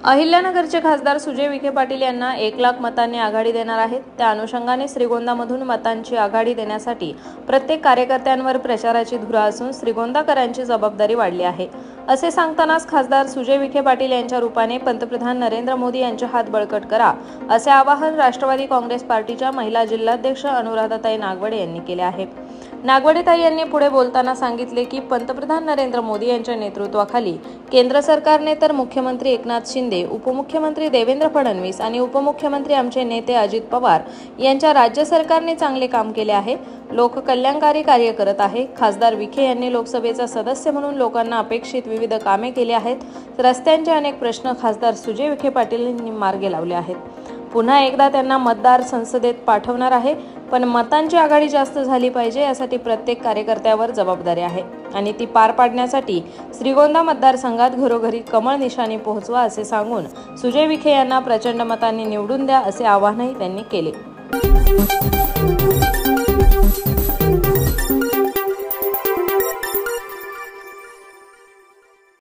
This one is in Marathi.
अहिल्यानगरचे खासदार सुजय विखे पाटील यांना 1 लाख मतांनी आघाडी देणार आहेत। त्या अनुषंगाने श्रीगोंदामधून मतांची आघाडी देण्यासाठी प्रत्येक कार्यकर्त्यांवर प्रचाराची धुरा असून श्रीगोंदाकरांची जबाबदारी वाढली आहे, असे सांगतानाच खासदार सुजय विखे पाटील यांच्या रूपाने पंतप्रधान नरेंद्र मोदी यांचे हात बळकट करा, असे आवाहन राष्ट्रवादी काँग्रेस पार्टीच्या महिला जिल्हाध्यक्ष अनुराधाताई नागवडे यांनी केले आहे। नागवडेताई यांनी पुढे बोलताना सांगितले की पंतप्रधान नरेंद्र मोदी यांच्या नेतृत्वाखाली केंद्र सरकारने तर मुख्यमंत्री एकनाथ शिंदे, उपमुख्यमंत्री देवेंद्र फडणवीस आणि उपमुख्यमंत्री आमचे नेते अजित पवार यांच्या राज्य सरकारने चांगले काम केले आहे, लोककल्याणकारी कार्य करत आहे। खासदार विखे यांनी लोकसभेचा सदस्य म्हणून लोकांना अपेक्षित विविध कामे केली आहेत। रस्त्यांचे अनेक प्रश्न खासदार सुजय विखे पाटील यांनी मार्गी लावले आहेत। पुन्हा एकदा त्यांना मतदार संसदेत पाठवणार आहे, पण मतांची आघाडी जास्त झाली पाहिजे यासाठी प्रत्येक कार्यकर्त्यावर जबाबदारी आहे आणि ती पार पाडण्यासाठी श्रीगोंदा मतदारसंघात घरोघरी कमळ निशाणी पोहोचवा, असे सांगून सुजय विखे यांना प्रचंड मतांनी निवडून द्या, असे आवाहनही त्यांनी केले।